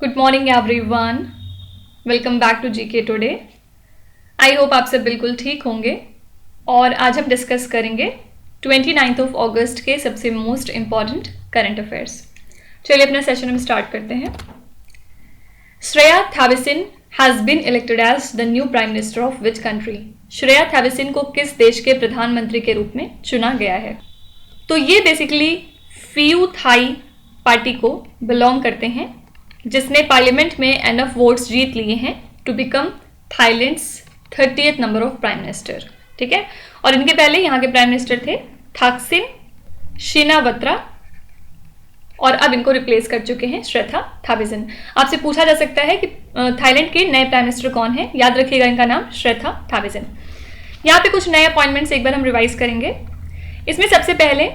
Good morning everyone, welcome back to GK today. I hope आप सब बिल्कुल ठीक होंगे और आज हम डिस्कस करेंगे 29 ऑफ अगस्त के सबसे मोस्ट इम्पॉर्टेंट करंट अफेयर्स। चलिए अपना सेशन हम स्टार्ट करते हैं। Srettha Thavisin has been elected as the new prime minister of which country? Srettha Thavisin को किस देश के प्रधानमंत्री के रूप में चुना गया है? तो ये बेसिकली फीयू थाई पार्टी को बिलोंग करते हैं, जिसने पार्लियामेंट में एनफ वोट्स जीत लिए हैं to become Thailand's 30th number of prime minister. ठीक है, और इनके पहले यहाँ के प्राइम मिनिस्टर थे थाकसिन शिनावत्रा और अब इनको रिप्लेस कर चुके हैं श्रेया थैविसिन। आपसे पूछा जा सकता है कि थाईलैंड के नए प्राइम मिनिस्टर कौन है? याद रखिएगा इनका नाम श्रेया थैविसिन। यहाँ पे कुछ नए अपॉइंटमेंट्स एक बार हम रिवाइज करेंगे। इसमें सबसे पहले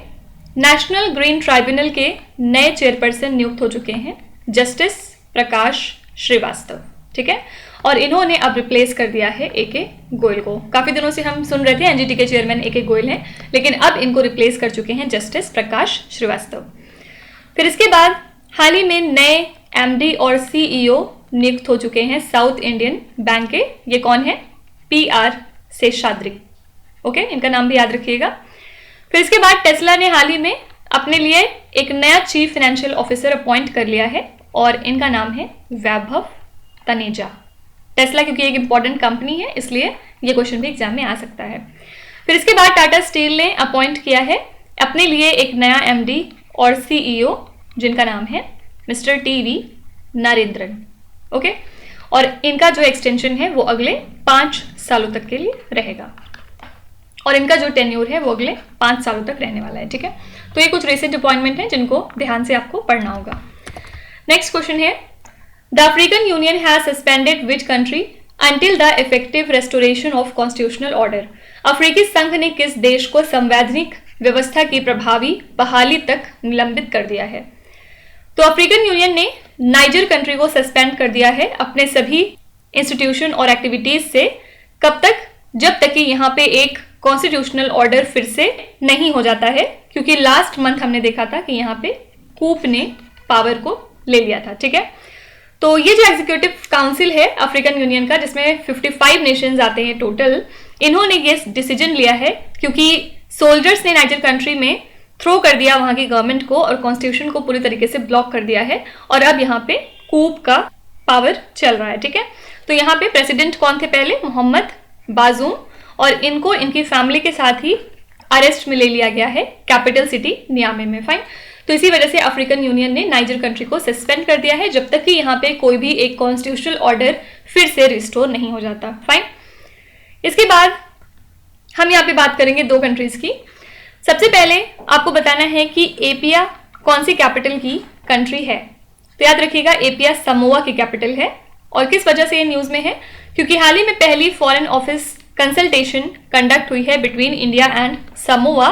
नेशनल ग्रीन ट्राइब्यूनल के नए चेयरपर्सन नियुक्त हो चुके हैं जस्टिस प्रकाश श्रीवास्तव। ठीक है, और इन्होंने अब रिप्लेस कर दिया है ए.के. गोयल को। काफी दिनों से हम सुन रहे थे एनजीटी के चेयरमैन ए.के. गोयल हैं, लेकिन अब इनको रिप्लेस कर चुके हैं जस्टिस प्रकाश श्रीवास्तव। फिर इसके बाद हाल ही में नए एमडी और सीईओ नियुक्त हो चुके हैं साउथ इंडियन बैंक के। ये कौन है? पी.आर. शेषाद्री। ओके, इनका नाम भी याद रखिएगा। फिर इसके बाद टेस्ला ने हाल ही में अपने लिए एक नया चीफ फाइनेंशियल ऑफिसर अपॉइंट कर लिया है और इनका नाम है वैभव तनेजा। टेस्ला क्योंकि एक इंपॉर्टेंट कंपनी है, इसलिए ये क्वेश्चन भी एग्जाम में आ सकता है। फिर इसके बाद टाटा स्टील ने अपॉइंट किया है अपने लिए एक नया एमडी और सीईओ, जिनका नाम है मिस्टर टी.वी. नरेंद्रन। ओके, और इनका जो एक्सटेंशन है वो अगले 5 सालों तक के लिए रहेगा और इनका जो टेन्योर है वो अगले 5 सालों तक रहने वाला है। ठीक है, तो ये कुछ रिसेंट अपॉइंटमेंट है जिनको ध्यान से आपको पढ़ना होगा। नेक्स्ट क्वेश्चन है, the African union has suspended which country until the effective restoration of constitutional order? अफ्रीकी संघ ने किस देश को संवैधानिक व्यवस्था की प्रभावी बहाली तक निलंबित कर दिया है? तो अफ्रीकन यूनियन ने नाइजर कंट्री को सस्पेंड कर दिया है अपने सभी इंस्टीट्यूशन और एक्टिविटीज से। कब तक? जब तक कि यहाँ पे एक कॉन्स्टिट्यूशनल ऑर्डर फिर से नहीं हो जाता है, क्योंकि लास्ट मंथ हमने देखा था कि यहाँ पे कूप ने पावर को ले लिया था। ठीक है, तो ये जो एग्जीक्यूटिव काउंसिल है अफ्रीकन यूनियन का, जिसमें 55 नेशंस आते हैं टोटल, इन्होंने ये डिसीजन लिया है क्योंकि सोल्जर्स ने नाइजर कंट्री में थ्रो कर दिया वहां की गवर्नमेंट को और कॉन्स्टिट्यूशन को पूरी तरीके से ब्लॉक कर दिया है और अब यहाँ पे कूप का पावर चल रहा है। ठीक है, तो यहाँ पे प्रेसिडेंट कौन थे पहले? मोहम्मद बाजूम, और इनको इनकी फैमिली के साथ ही अरेस्ट में ले लिया गया है कैपिटल सिटी नियामे में। फाइन, तो इसी वजह से अफ्रीकन यूनियन ने नाइजर कंट्री को सस्पेंड कर दिया है जब तक कि यहाँ पे कोई भी एक कॉन्स्टिट्यूशनल ऑर्डर फिर से रिस्टोर नहीं हो जाता। फाइन, इसके बाद हम यहाँ पे बात करेंगे 2 कंट्रीज की। सबसे पहले आपको बताना है कि एपिया कौन सी कैपिटल की कंट्री है। तो याद रखिएगा एपिया समोआ की कैपिटल है। और किस वजह से ये न्यूज में है? क्योंकि हाल ही में पहली फॉरेन ऑफिस कंसल्टेशन कंडक्ट हुई है बिटवीन इंडिया एंड समोआ।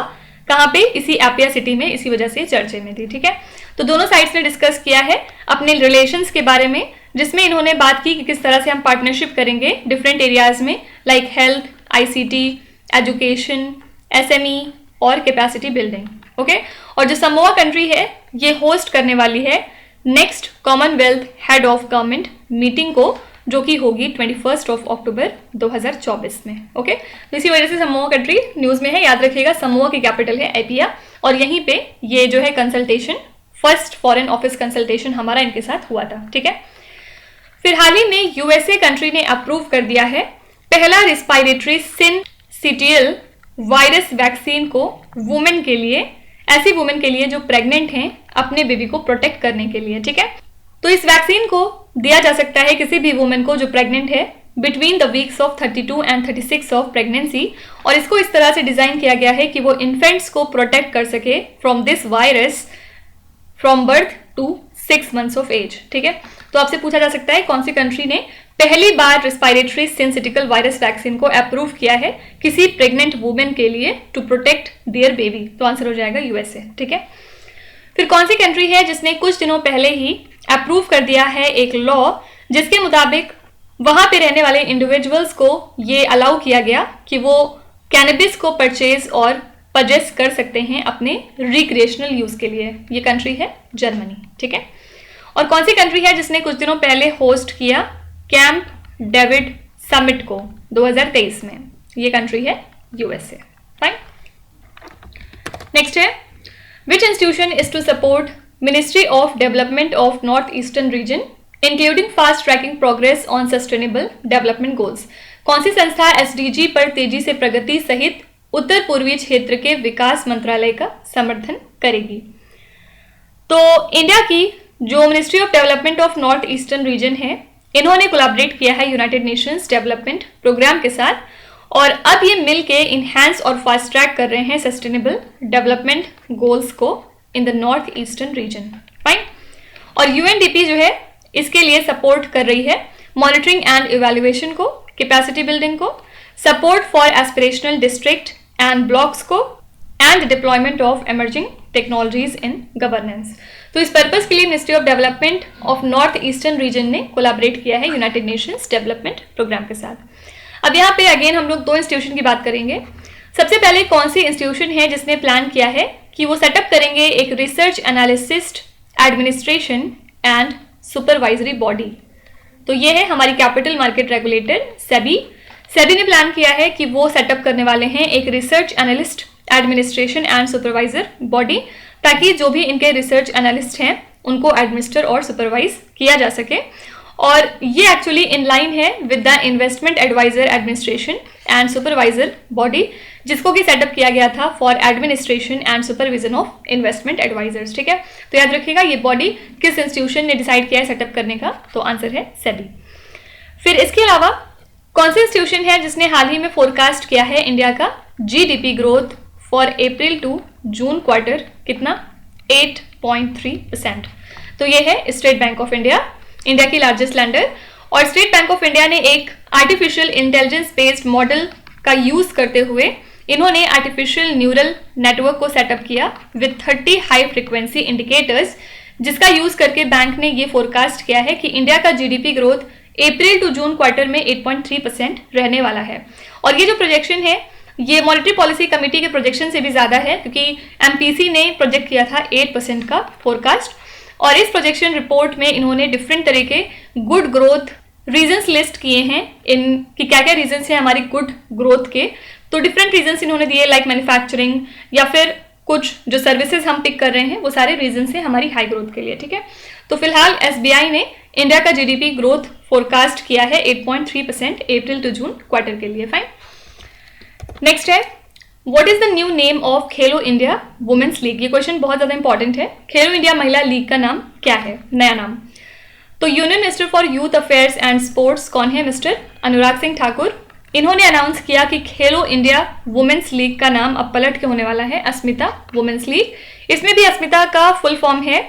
कहाँ पे? इसी एपिया सिटी में, इसी वजह से चर्चे में थी। ठीक है, तो दोनों साइड्स ने डिस्कस किया है अपने रिलेशंस के बारे में, जिसमें इन्होंने बात की कि किस तरह से हम पार्टनरशिप करेंगे डिफरेंट एरियाज में, like health, ICT, education, SME और कैपेसिटी बिल्डिंग। ओके, और जो समोआ कंट्री है ये होस्ट करने वाली है next Commonwealth head of government meeting को, जो कि होगी 21 अक्टूबर 2024 में। ओके, तो इसी वजह से समोआ कंट्री न्यूज में है। याद रखिएगा समोआ की कैपिटल है एपिया और यहीं पे ये जो है consultation, first foreign office consultation हमारा इनके साथ हुआ था। ठीक है, फिर हाल ही में यूएसए कंट्री ने अप्रूव कर दिया है पहला रिस्पायरेटरी सिंसिटियल वायरस वैक्सीन को वुमेन के लिए, ऐसी वुमेन के लिए जो प्रेग्नेंट हैं, अपने बेबी को प्रोटेक्ट करने के लिए। ठीक है, तो इस वैक्सीन को दिया जा सकता है किसी भी वुमेन को जो प्रेग्नेंट है between the weeks of 32 and 36 of pregnancy, और इसको इस तरह से डिजाइन किया गया है कि वो इन्फेंट्स को प्रोटेक्ट कर सके from this virus from birth to 6 months of age. ठीक है, तो आपसे पूछा जा सकता है कौन सी कंट्री ने पहली बार रेस्पिरेटरी सिंसिटिकल वायरस वैक्सीन को अप्रूव किया है किसी प्रेग्नेंट वुमेन के लिए टू प्रोटेक्ट देयर बेबी? तो आंसर हो जाएगा यूएसए। ठीक है, फिर कौन सी कंट्री है जिसने कुछ दिनों पहले ही अप्रूव कर दिया है एक लॉ जिसके मुताबिक वहां पे रहने वाले इंडिविजुअल्स को ये अलाउ किया गया कि वो कैनबिस को परचेज और पजेस कर सकते हैं अपने रिक्रिएशनल यूज के लिए? ये कंट्री है जर्मनी। ठीक है, और कौन सी कंट्री है जिसने कुछ दिनों पहले होस्ट किया कैंप डेविड समिट को 2023 में? ये कंट्री है यूएसए। फाइन। नेक्स्ट है, which institution is to support ministry of development of north eastern region including fast tracking progress on sustainable development goals? कौन सी संस्था एसडीजी पर तेजी से प्रगति सहित उत्तर पूर्वी क्षेत्र के विकास मंत्रालय का समर्थन करेगी? तो इंडिया की जो ministry of development of north eastern reason है, इन्होंने कोलैबोरेट किया है यूनाइटेड नेशंस डेवलपमेंट प्रोग्राम के साथ, और अब ये मिलके इनहैंस और फास्ट ट्रैक कर रहे हैं सस्टेनेबल डेवलपमेंट गोल्स को in the north eastern region. Fine. और यूएनडीपी जो है इसके लिए सपोर्ट कर रही है मॉनिटरिंग एंड इवैल्यूएशन को, कैपेसिटी बिल्डिंग को, support for aspirational district and blocks को, and deployment of emerging technologies in governance. तो इस पर्पस के लिए ministry of development of north eastern region ने कोलैबोरेट किया है यूनाइटेड नेशंस डेवलपमेंट प्रोग्राम के साथ। अब यहाँ पे अगेन हम लोग दो इंस्टीट्यूशन की बात करेंगे। सबसे पहले कौन सी इंस्टीट्यूशन है जिसने प्लान किया है कि वो सेटअप करेंगे एक research analyst administration and supervisory body? तो ये है हमारी capital market regulator SEBI. SEBI ने प्लान किया है कि वो सेटअप करने वाले हैं एक research analyst administration and supervisor body, ताकि जो भी इनके रिसर्च एनालिस्ट हैं उनको एडमिनिस्टर और सुपरवाइज किया जा सके। और ये एक्चुअली इन लाइन है with the investment adviser administration and supervisor body, जिसको कि सेटअप किया गया था for administration and supervision of investment advisers. ठीक है, तो याद रखिएगा ये बॉडी किस इंस्टीट्यूशन ने डिसाइड किया है सेटअप करने का, तो आंसर है सेबी। फिर इसके अलावा कौन सी इंस्टीट्यूशन है जिसने हाल ही में फोरकास्ट किया है इंडिया का GDP growth for April to June quarter कितना? 8.3%। तो ये है State Bank of India, India की लार्जेस्ट लैंडर। और स्टेट बैंक ऑफ इंडिया ने एक आर्टिफिशियल इंटेलिजेंस बेस्ड मॉडल का यूज करते हुए इन्होंने आर्टिफिशियल न्यूरल नेटवर्क को सेटअप किया विद 30 हाई फ्रिक्वेंसी इंडिकेटर्स, जिसका यूज करके बैंक ने ये फोरकास्ट किया है कि इंडिया का GDP growth April to June quarter में 8.3% रहने वाला है। और ये जो प्रोजेक्शन है ये मॉनेटरी पॉलिसी कमेटी के प्रोजेक्शन से भी ज्यादा है, क्योंकि एमपीसी ने प्रोजेक्ट किया था 8% का फोरकास्ट। और इस प्रोजेक्शन रिपोर्ट में इन्होंने डिफरेंट तरह के गुड ग्रोथ रीजंस लिस्ट किए हैं, इन कि क्या क्या रीजंस हैं हमारी गुड ग्रोथ के। तो डिफरेंट रीजंस इन्होंने दिए, लाइक मैन्युफैक्चरिंग या फिर कुछ जो सर्विसेज हम पिक कर रहे हैं वो सारे रीजंस हैं हमारी हाई ग्रोथ के लिए। ठीक है, तो फिलहाल एसबीआई ने इंडिया का जीडीपी ग्रोथ फोरकास्ट किया है 8.3% अप्रैल टू जून क्वार्टर के लिए। फाइन। नेक्स्ट है, what is the new name of Khelo India women's league? ये क्वेश्चन बहुत ज्यादा इंपॉर्टेंट है। खेलो इंडिया महिला लीग का नाम क्या है, नया नाम? तो union minister for youth affairs and sports कौन है? मिस्टर अनुराग सिंह ठाकुर। इन्होंने अनाउंस किया कि खेलो इंडिया वुमेन्स लीग का नाम अब पलट के होने वाला है अस्मिता वुमेन्स लीग। इसमें भी अस्मिता का फुल फॉर्म है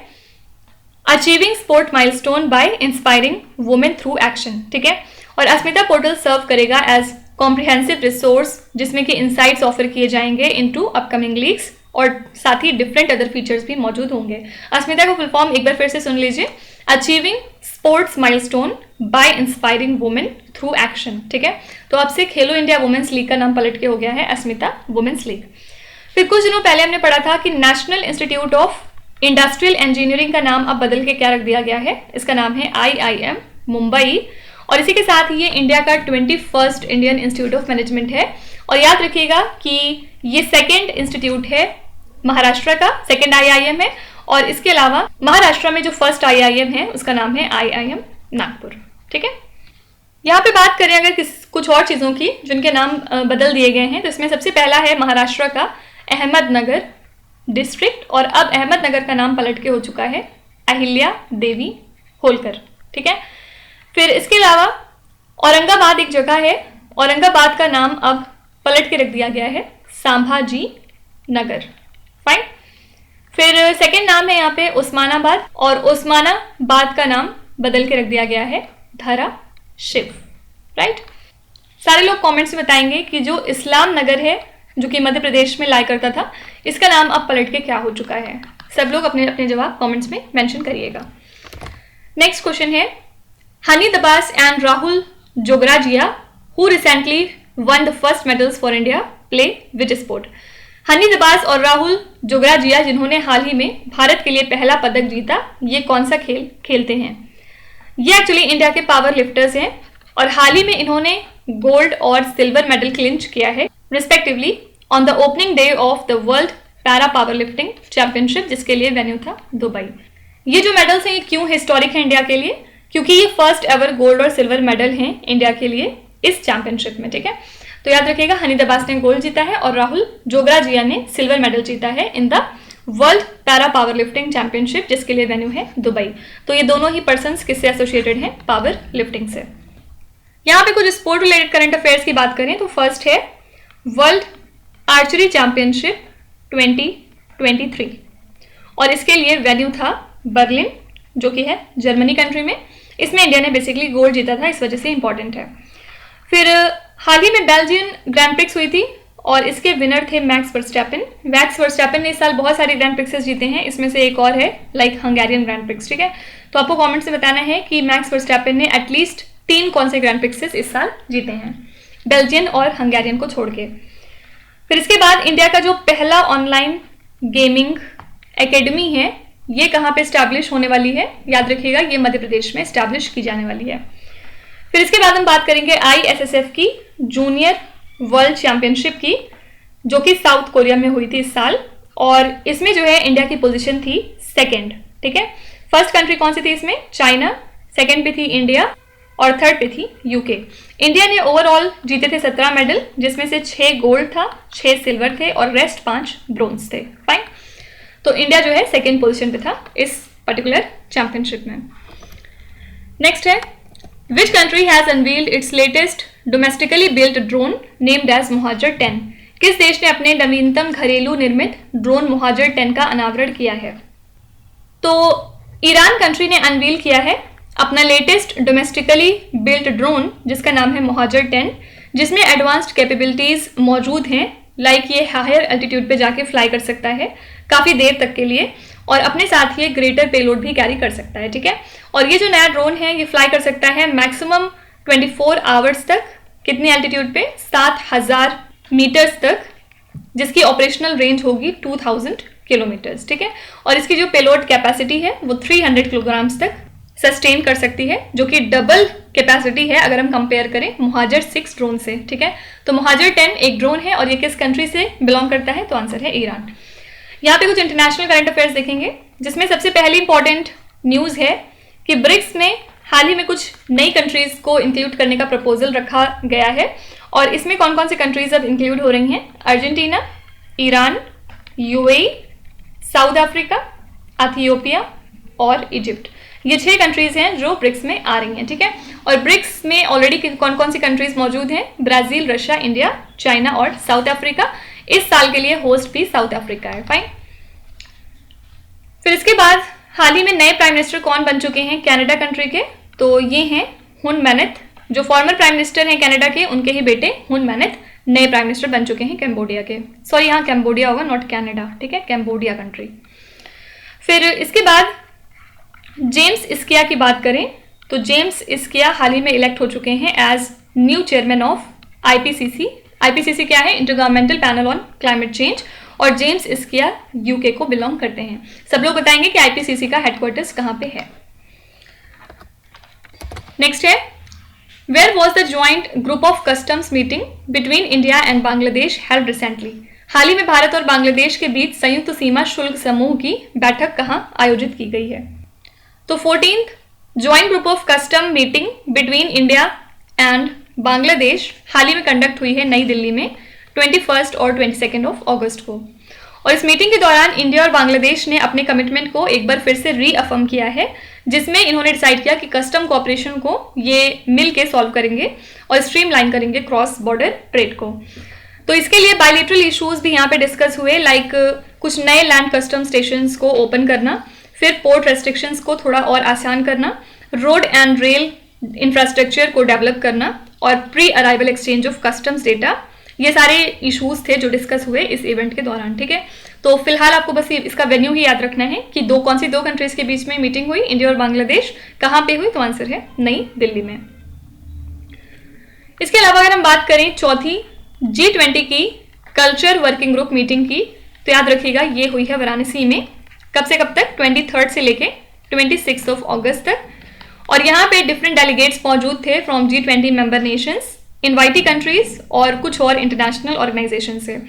achieving sport milestone by inspiring women through action. ठीक है, और अस्मिता पोर्टल सर्व करेगा एज कॉम्प्रिहेंसिव रिसोर्स, जिसमें कि इनसाइट्स ऑफर किए जाएंगे इनटू अपकमिंग लीग्स, और साथ ही डिफरेंट अदर फीचर्स भी मौजूद होंगे। अस्मिता का फुल फॉर्म एक बार फिर से सुन लीजिए, achieving sports milestone by inspiring women through action. ठीक है, तो अब से खेलो इंडिया वुमेन्स लीग का नाम पलट के हो गया है अस्मिता वुमेन्स लीग। फिर कुछ दिनों पहले हमने पढ़ा था कि national institute of industrial engineering का नाम अब बदल के क्या रख दिया गया है? इसका नाम है IIM मुंबई। और इसी के साथ ये इंडिया का 21st Indian institute of management है। और याद रखिएगा कि ये सेकेंड इंस्टीट्यूट है महाराष्ट्र का, सेकेंड IIM है। और इसके अलावा महाराष्ट्र में जो फर्स्ट IIM है उसका नाम है IIM नागपुर। ठीक है, यहाँ पे बात करें अगर कुछ और चीज़ों की जिनके नाम बदल दिए गए हैं, तो इसमें सबसे पहला है महाराष्ट्र का अहमदनगर डिस्ट्रिक्ट, और अब अहमदनगर का नाम पलट के हो चुका है अहिल्या देवी होलकर। ठीक है, फिर इसके अलावा औरंगाबाद एक जगह है, औरंगाबाद का नाम अब पलट के रख दिया गया है संभाजी नगर। फाइन। फिर सेकंड नाम है यहाँ पे उस्मानाबाद, और उस्मानाबाद का नाम बदल के रख दिया गया है धाराशिव। राइट, सारे लोग कमेंट्स में बताएंगे कि जो इस्लाम नगर है जो कि मध्य प्रदेश में लाया करता था, इसका नाम अब पलट के क्या हो चुका है? सब लोग अपने अपने जवाब कमेंट्स में मेंशन करिएगा। नेक्स्ट क्वेश्चन है, Honey Dabas and Rahul Jograjia who recently won the first medals for India play which sport? Honey Dabas और राहुल जोगराजिया जिन्होंने हाल ही में भारत के लिए पहला पदक जीता, ये कौन सा खेल खेलते हैं? ये एक्चुअली इंडिया के पावर लिफ्टर्स हैं और हाल ही में इन्होंने गोल्ड और सिल्वर मेडल क्लिंच किया है respectively on the opening day of the world para power lifting championship, जिसके लिए वेन्यू था दुबई। ये जो मेडल्स हैं ये क्यों हिस्टोरिक है इंडिया के लिए? क्योंकि ये फर्स्ट एवर गोल्ड और सिल्वर मेडल हैं इंडिया के लिए इस चैंपियनशिप में, ठीक है। तो याद रखिएगा, हनी दबास ने गोल्ड जीता है और राहुल जोगराजिया ने सिल्वर मेडल जीता है in the world para power lifting championship, जिसके लिए वेन्यू है दुबई। तो ये दोनों ही पर्सन्स किससे एसोसिएटेड हैं? पावर लिफ्टिंग से। यहाँ पे कुछ स्पोर्ट रिलेटेड करंट अफेयर्स की बात करें तो फर्स्ट है वर्ल्ड आर्चरी चैंपियनशिप 2023 और इसके लिए वेन्यू था बर्लिन, जो कि है जर्मनी कंट्री में। इसमें इंडिया ने बेसिकली गोल्ड जीता था, इस वजह से इंपॉर्टेंट है। फिर हाल ही में बेल्जियन ग्रैंड प्रिक्स हुई थी और इसके विनर थे मैक्स वर्स्टैपेन। मैक्स वर्स्टैपेन ने इस साल बहुत सारे ग्रैंड प्रिक्सेस जीते हैं, इसमें से एक और है लाइक हंगेरियन ग्रैंड प्रिक्स, ठीक है। तो आपको कमेंट से बताना है कि मैक्स वर्स्टैपेन ने एटलीस्ट 3 कौन से ग्रैंड प्रिक्सेस इस साल जीते हैं, बेल्जियन और हंगेरियन को छोड़ के। फिर इसके बाद इंडिया का जो पहला ऑनलाइन गेमिंग एकेडमी है ये कहाँ पे स्टैब्लिश होने वाली है? याद रखिएगा, ये मध्य प्रदेश में स्टैब्लिश की जाने वाली है। फिर इसके बाद हम बात करेंगे ISSF की जूनियर वर्ल्ड चैंपियनशिप की, जो कि साउथ कोरिया में हुई थी इस साल और इसमें जो है इंडिया की पोजीशन थी सेकंड, ठीक है। फर्स्ट कंट्री कौन सी थी इसमें? चाइना, सेकंड पे थी इंडिया और थर्ड पे थी यूके। इंडिया ने ओवरऑल जीते थे 17 मेडल, जिसमें से 6 गोल्ड था, 6 सिल्वर थे और रेस्ट 5 ब्रोंज थे। फाइन, तो इंडिया जो है सेकेंड पोजीशन पे था इस पर्टिकुलर चैंपियनशिप में। नेक्स्ट है which country has unveiled its latest domestically built drone named as Mohajer 10? किस देश ने अपने नवीनतम घरेलू निर्मित ड्रोन मोहाजिर 10 का अनावरण किया है? तो ईरान कंट्री ने अनवील किया है अपना लेटेस्ट डोमेस्टिकली बिल्ट ड्रोन, जिसका नाम है मोहाजिर 10, जिसमें एडवांस्ड कैपेबिलिटीज मौजूद हैं। लाइक ये हायर एल्टीट्यूड पे जाके फ्लाई कर सकता है काफ़ी देर तक के लिए और अपने साथ ये ग्रेटर पेलोड भी कैरी कर सकता है, ठीक है। और ये जो नया ड्रोन है ये फ्लाई कर सकता है मैक्सिमम 24 आवर्स तक। कितनी एल्टीट्यूड पे? 7000 मीटर्स तक, जिसकी ऑपरेशनल रेंज होगी 2000 किलोमीटर्स, ठीक है। और इसकी जो पेलोड कैपेसिटी है वो 300 किलोग्राम्स तक सस्टेन कर सकती है, जो कि डबल कैपेसिटी है अगर हम कंपेयर करें मोहाजिर 6 ड्रोन से, ठीक है। तो मोहाजिर 10 एक ड्रोन है और ये किस कंट्री से बिलोंग करता है? तो आंसर है ईरान। यहाँ पे कुछ इंटरनेशनल करंट अफेयर्स देखेंगे, जिसमें सबसे पहली इंपॉर्टेंट न्यूज़ है कि ब्रिक्स में हाल ही में कुछ नई कंट्रीज को इंक्लूड करने का प्रपोजल रखा गया है और इसमें कौन कौन सी कंट्रीज अब इंक्लूड हो रही हैं? Argentina, Iran, UAE, south Africa, Ethiopia और इजिप्ट। ये 6 कंट्रीज हैं जो ब्रिक्स में आ रही हैं, ठीक है। और ब्रिक्स में ऑलरेडी कौन कौन सी कंट्रीज मौजूद हैं? ब्राजील, रशिया, इंडिया, चाइना और साउथ अफ्रीका। इस साल के लिए होस्ट भी साउथ अफ्रीका है। फाइन, फिर इसके बाद हाल ही में नए प्राइम मिनिस्टर कौन बन चुके हैं कनाडा कंट्री के? तो ये हैं हुन मैनेट, जो फॉर्मर प्राइम मिनिस्टर हैं कनाडा के, उनके ही बेटे हुन मैनेट नए प्राइम मिनिस्टर बन चुके हैं कैम्बोडिया के। सॉरी, यहाँ कैम्बोडिया होगा, नॉट कनाडा, ठीक है, कैम्बोडिया कंट्री। फिर इसके बाद जेम्स इस्किया की बात करें तो जेम्स इस्किया हाल ही में इलेक्ट हो चुके हैं as new chairman of IPCC। IPCC क्या है? Intergovernmental panel on climate change. और जेम्स इस्किया यूके को बिलोंग करते हैं। सब लोग बताएंगे कि IPCC का हेडक्वार्टर्स कहाँ पे है। नेक्स्ट है where was the joint group of customs meeting between India and Bangladesh held recently? हाल ही में भारत और बांग्लादेश के बीच संयुक्त सीमा शुल्क समूह की बैठक कहाँ आयोजित की गई है? तो 14th joint group of custom meeting between India and Bangladesh हाल ही में कंडक्ट हुई है नई दिल्ली में 21 और 22 ऑफ अगस्त को। और इस मीटिंग के दौरान इंडिया और बांग्लादेश ने अपने कमिटमेंट को एक बार फिर से रीअफर्म किया है, जिसमें इन्होंने डिसाइड किया कि कस्टम कोऑपरेशन को ये मिल के सॉल्व करेंगे और स्ट्रीमलाइन करेंगे क्रॉस बॉर्डर ट्रेड को। तो इसके लिए बायलैटरल इश्यूज भी यहाँ पे डिस्कस हुए, लाइक कुछ नए लैंड कस्टम स्टेशंस को ओपन करना, फिर पोर्ट रेस्ट्रिक्शंस को थोड़ा और आसान करना, रोड एंड रेल इंफ्रास्ट्रक्चर को डेवलप करना और pre arrival exchange of customs data. ये सारे इश्यूज थे जो डिस्कस हुए इस इवेंट के दौरान, ठीक है। तो फिलहाल आपको बस इसका वेन्यू ही याद रखना है कि कौन सी दो कंट्रीज के बीच में मीटिंग हुई, इंडिया और बांग्लादेश। कहाँ पे हुई? तो आंसर है नई दिल्ली में। इसके अलावा अगर हम बात करें चौथी G20 की कल्चर वर्किंग ग्रुप मीटिंग की, तो याद रखिएगा ये हुई है वाराणसी में। कब से कब तक? 23 से लेके 26 अगस्त तक। और यहाँ पे डिफरेंट डेलीगेट्स मौजूद थे from G20 member Nations, invitee countries और कुछ और इंटरनेशनल ऑर्गेनाइजेशन से।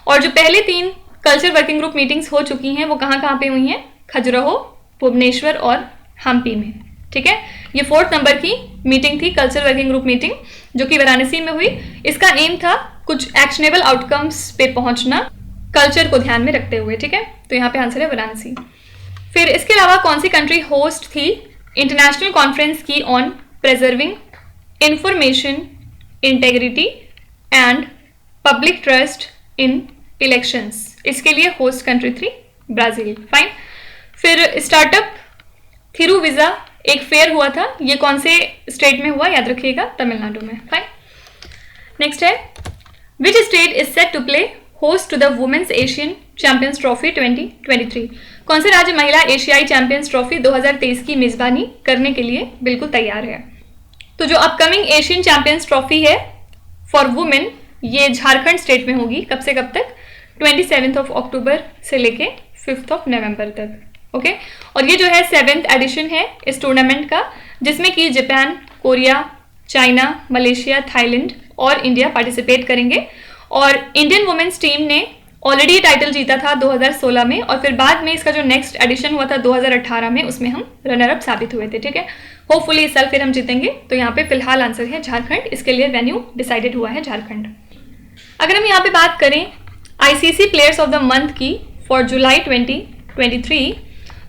और जो पहले 3 कल्चर वर्किंग ग्रुप मीटिंग्स हो चुकी हैं वो कहाँ कहाँ पे हुई हैं? खजुराहो, भुवनेश्वर और हम्पी में। ठीक है, ये 4th नंबर की मीटिंग थी, कल्चर वर्किंग ग्रुप मीटिंग, जो कि वाराणसी में हुई। इसका एम था कुछ एक्शनेबल आउटकम्स पे पहुंचना, कल्चर को ध्यान में रखते हुए। ठीक है, तो यहाँ पे आंसर है वाराणसी। फिर इसके अलावा कौन सी कंट्री होस्ट थी इंटरनेशनल कॉन्फ्रेंस की on preserving information integrity and public trust in elections? इसके लिए होस्ट कंट्री थी ब्राजील। फाइन। फिर स्टार्टअप थिरुविजा एक फेयर हुआ था, ये कौन से स्टेट में हुआ? याद रखिएगा, तमिलनाडु में। फाइन। नेक्स्ट है, which state is set to play host to the women's Asian champions trophy 2023? कौन से राज्य महिला एशियाई चैंपियंस ट्रॉफी 2023 की मेजबानी करने के लिए बिल्कुल तैयार है? तो जो अपकमिंग एशियन चैंपियंस ट्रॉफी है फॉर वुमेन, ये झारखंड स्टेट में होगी। कब से कब तक? 27 अक्टूबर से लेके 5 नवंबर तक। ओके, और ये जो है 7th एडिशन है इस टूर्नामेंट का, जिसमें कि Japan, Korea, China, Malaysia, Thailand और इंडिया पार्टिसिपेट करेंगे। और इंडियन वुमेन्स टीम ने ऑलरेडी टाइटल जीता था 2016 में, और फिर बाद में इसका जो नेक्स्ट एडिशन हुआ था 2018 में, उसमें हम रनर अप साबित हुए थे। ठीक है, होपफुली इस साल फिर हम जीतेंगे। तो यहाँ पे फिलहाल आंसर है झारखंड, इसके लिए वेन्यू डिसाइडेड हुआ है झारखंड। अगर हम यहाँ पे बात करें ICC players of the month की फॉर जुलाई 2023,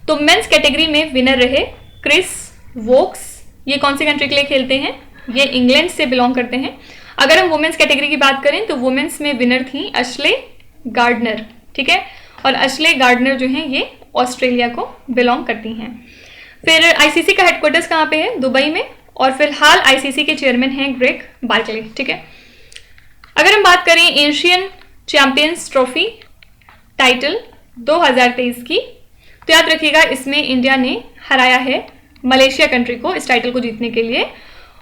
तो मेंस कैटेगरी में विनर रहे क्रिस वोक्स। ये कौन सी कंट्री के लिए खेलते हैं? ये इंग्लैंड से बिलोंग करते हैं। अगर हम वुमेन्स कैटेगरी की बात करें तो वुमेन्स में विनर थी अश्ले गार्डनर। ठीक है, और अश्ले गार्डनर जो हैं ये ऑस्ट्रेलिया को बिलोंग करती हैं। फिर ICC का हेडक्वार्टर्स कहाँ पे है? दुबई में। और फिलहाल ICC के चेयरमैन हैं ग्रेग बार्कले। ठीक है, अगर हम बात करें एशियन चैंपियंस ट्रॉफी टाइटल 2023 की, तो याद रखिएगा इसमें इंडिया ने हराया है मलेशिया कंट्री को इस टाइटल को जीतने के लिए।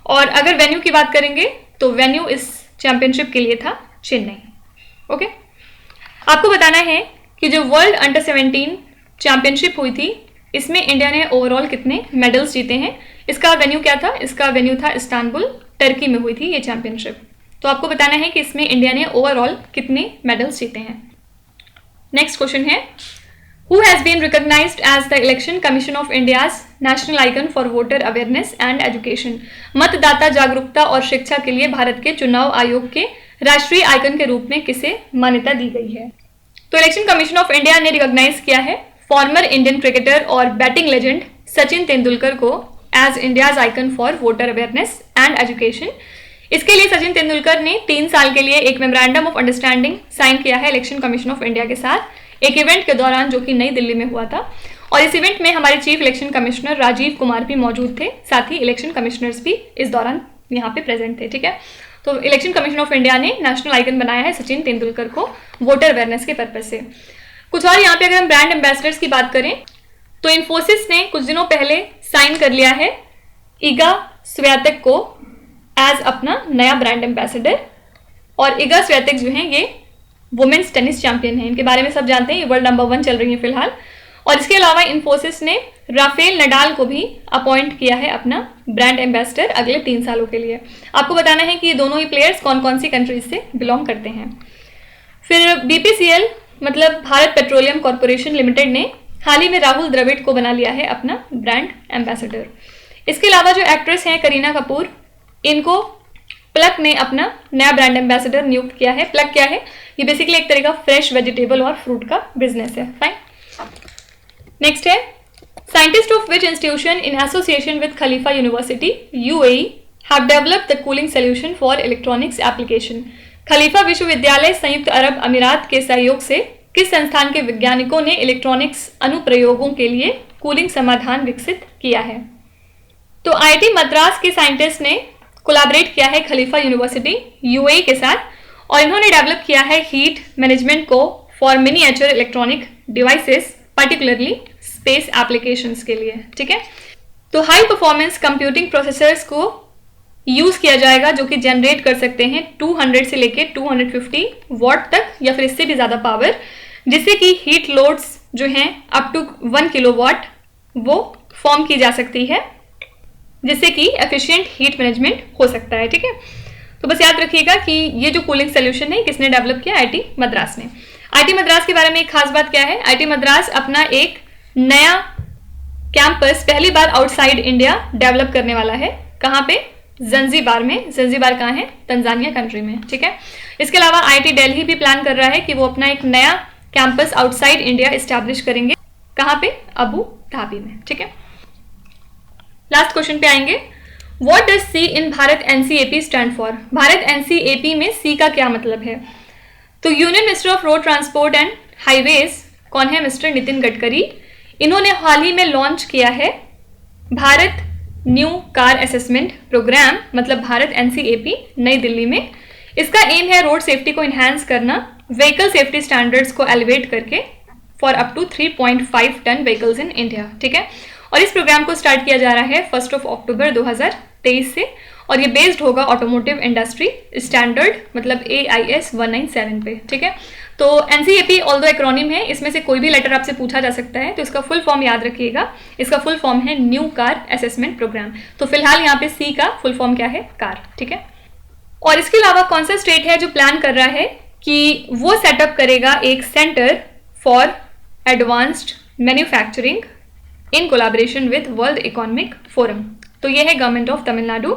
और अगर वेन्यू की बात करेंगे तो वेन्यू इस चैंपियनशिप के लिए था चेन्नई। ओके, आपको बताना है कि जो वर्ल्ड अंडर 17 चैंपियनशिप हुई थी, इसमें इंडिया ने ओवरऑल कितने मेडल्स जीते हैं? इसका वेन्यू क्या था? इसका वेन्यू था इस्तांबुल, टर्की में हुई थी ये चैंपियनशिप। तो आपको बताना है कि इसमें इंडिया ने ओवरऑल कितने मेडल्स जीते हैं। नेक्स्ट क्वेश्चन है, Who has been recognized as the Election Commission of India's national icon for voter awareness and education? मतदाता जागरूकता और शिक्षा के लिए भारत के चुनाव आयोग के राष्ट्रीय आइकन के रूप में किसे मान्यता दी गई है? तो इलेक्शन कमीशन ऑफ इंडिया ने रिकॉग्नाइज किया है फॉर्मर इंडियन क्रिकेटर और बैटिंग लेजेंड सचिन तेंदुलकर को as India's icon for voter awareness and education. इसके लिए सचिन तेंदुलकर ने 3 साल के लिए एक मेमोरेंडम ऑफ अंडरस्टैंडिंग साइन किया है इलेक्शन कमीशन ऑफ इंडिया के साथ, एक इवेंट के दौरान जो कि नई दिल्ली में हुआ था। और इस इवेंट में हमारे chief election commissioner Rajiv Kumar भी मौजूद थे, साथ ही इलेक्शन कमिश्नर्स भी इस दौरान यहाँ पे प्रेजेंट थे। ठीक है, तो इलेक्शन कमीशन ऑफ इंडिया ने नेशनल आइकन बनाया है सचिन तेंदुलकर को वोटर अवेयरनेस के पर्पज से। कुछ और यहाँ पे अगर हम ब्रांड एम्बेसडर्स की बात करें तो इन्फोसिस ने कुछ दिनों पहले साइन कर लिया है इगा स्वियातेक को एज अपना नया ब्रांड एम्बेसडर। और इगा स्वियातेक जो हैं ये वुमेन्स टेनिस चैंपियन है, इनके बारे में सब जानते हैं, ये वर्ल्ड नंबर 1 चल रही है फिलहाल। और इसके अलावा इन्फोसिस ने राफेल नडाल को भी अपॉइंट किया है अपना ब्रांड एम्बेसडर अगले 3 सालों के लिए। आपको बताना है कि ये दोनों ही प्लेयर्स कौन कौन सी कंट्रीज से बिलोंग करते हैं। फिर BPCL मतलब भारत पेट्रोलियम कॉरपोरेशन लिमिटेड ने हाल ही में राहुल द्रविड़ को बना लिया है अपना ब्रांड एम्बेसडर। इसके अलावा जो एक्ट्रेस हैं करीना कपूर, इनको प्लक ने अपना नया ब्रांड एम्बेसडर नियुक्त किया है। प्लक क्या है? ये बेसिकली एक तरह का फ्रेश वेजिटेबल और फ्रूट का बिजनेस है। फाइन। नेक्स्ट है, scientist of which institution in association with Khalifa University UAE have developed the cooling solution for electronics application? Khalifa विश्वविद्यालय संयुक्त अरब अमीरात के सहयोग से किस संस्थान के वैज्ञानिकों ने इलेक्ट्रॉनिक्स अनुप्रयोगों के लिए कूलिंग समाधान विकसित किया है? तो IIT मद्रास के साइंटिस्ट ने कोलैबोरेट किया है खलीफा यूनिवर्सिटी UAE के साथ, और इन्होंने डेवलप किया है हीट मैनेजमेंट को for miniature electronic devices, particularly space applications के लिए। ठीक है, तो हाई परफॉर्मेंस कंप्यूटिंग प्रोसेसर्स को यूज़ किया जाएगा जो कि जनरेट कर सकते हैं 200 से लेके 250 वॉट तक या फिर इससे भी ज़्यादा पावर, जिससे कि हीट लोड्स जो हैं अप टू 1 किलोवाट वो फॉर्म की जा सकती है, जिससे कि एफिशिएंट हीट मैनेजमेंट हो सकता है। ठीक है, तो बस याद रखिएगा कि ये जो कूलिंग सोल्यूशन है किसने डेवलप किया, आईटी मद्रास ने। आईटी मद्रास के बारे में एक खास बात क्या है, आईटी मद्रास अपना एक नया कैंपस पहली बार आउटसाइड इंडिया डेवलप करने वाला है। कहाँ पे, जंजीबार में। जंजीबार कहाँ है, तंजानिया कंट्री में। ठीक है, इसके अलावा आईटी दिल्ली भी प्लान कर रहा है कि वो अपना एक नया कैंपस आउटसाइड इंडिया एस्टैब्लिश करेंगे। कहाँ पे, अबू धाबी में। ठीक है, लास्ट क्वेश्चन पे आएंगे। What does C in Bharat NCAP stand for? Bharat NCAP में C का क्या मतलब है? तो union minister of road transport and highways कौन है, मिस्टर नितिन गडकरी। इन्होंने हाल ही में लॉन्च किया है Bharat new car assessment programme, मतलब भारत NCAP, नई दिल्ली में। इसका एम है रोड सेफ्टी को इन्हांस करना, व्हीकल सेफ्टी स्टैंडर्ड्स को एलिवेट करके for up to 3.5 ton vehicles in India. ठीक है, और इस प्रोग्राम को स्टार्ट किया जा रहा है 1 अक्टूबर 2023 से, और ये बेस्ड होगा ऑटोमोटिव इंडस्ट्री स्टैंडर्ड, मतलब AIS 197 पे। ठीक है, तो NCAP ऑल्दो एक्रोनिम है, इसमें से कोई भी लेटर आपसे पूछा जा सकता है, तो इसका फुल फॉर्म याद रखिएगा। इसका फुल फॉर्म है न्यू कार असेसमेंट प्रोग्राम। तो फिलहाल यहाँ पे C का फुल फॉर्म क्या है, कार। ठीक है, और इसके अलावा कौन सा स्टेट है जो प्लान कर रहा है कि वो सेटअप करेगा एक centre for advanced manufacturing in collaboration with world economic forum. तो ये है government of Tamil Nadu.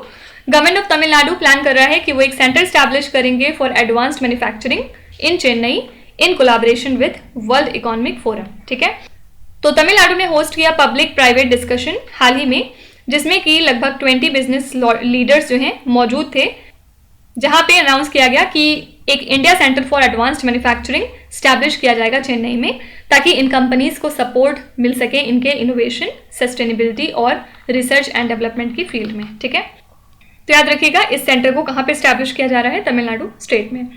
Government of Tamil Nadu plan कर रहा है कि वो एक सेंटर स्टैब्लिश करेंगे for advanced manufacturing in Chennai in collaboration with world economic forum. ठीक है, तो तमिलनाडु ने होस्ट किया पब्लिक प्राइवेट डिस्कशन हाल ही में, जिसमें कि लगभग 20 बिजनेस लीडर्स जो हैं मौजूद थे, जहां पे अनाउंस किया गया कि एक India centre for advanced manufacturing establish किया जाएगा चेन्नई में, ताकि इन कंपनीज को सपोर्ट मिल सके इनके इनोवेशन, सस्टेनेबिलिटी और रिसर्च एंड डेवलपमेंट की फील्ड में। ठीक है, तो याद रखिएगा इस सेंटर को कहाँ पे स्टैब्लिश किया जा रहा है, तमिलनाडु स्टेट में।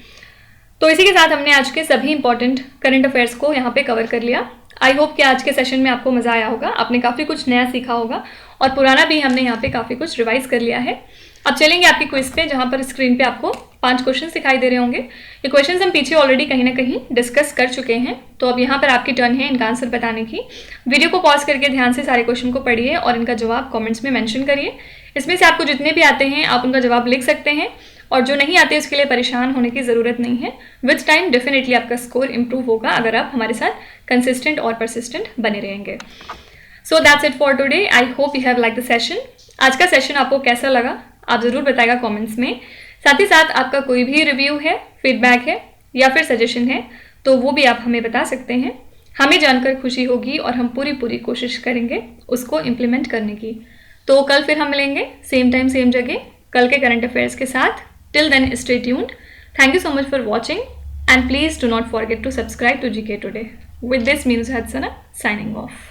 तो इसी के साथ हमने आज के सभी इंपॉर्टेंट करंट अफेयर्स को यहाँ पे कवर कर लिया। आई होप कि आज के सेशन में आपको मजा आया होगा, आपने काफ़ी कुछ नया सीखा होगा, और पुराना भी हमने यहाँ पे काफ़ी कुछ रिवाइज कर लिया है। अब चलेंगे आपकी क्विज पे, जहाँ पर स्क्रीन पे आपको 5 क्वेश्चन दिखाई दे रहे होंगे। ये क्वेश्चन हम पीछे ऑलरेडी कहीं ना कहीं डिस्कस कर चुके हैं, तो अब यहाँ पर आपकी टर्न है इनका आंसर बताने की। वीडियो को पॉज करके ध्यान से सारे क्वेश्चन को पढ़िए और इनका जवाब कमेंट्स में मेंशन करिए। इसमें से आपको जितने भी आते हैं आप उनका जवाब लिख सकते हैं, और जो नहीं आते उसके लिए परेशान होने की ज़रूरत नहीं है। विथ टाइम डेफिनेटली आपका स्कोर इंप्रूव होगा अगर आप हमारे साथ कंसिस्टेंट और परसिस्टेंट बने रहेंगे। So that's it for today. I hope you have like the session. आज का सेशन आपको कैसा लगा आप ज़रूर बताएगा कमेंट्स में। साथ ही साथ आपका कोई भी रिव्यू है, फीडबैक है या फिर सजेशन है, तो वो भी आप हमें बता सकते हैं। हमें जानकर खुशी होगी और हम पूरी कोशिश करेंगे उसको इम्प्लीमेंट करने की। तो कल फिर हम मिलेंगे सेम टाइम सेम जगह, कल के करंट अफेयर्स के साथ। Till then stay tuned. Thank you so much for watching, and please do not forget to subscribe to GK Today. With this, Meenu Hadsana signing off.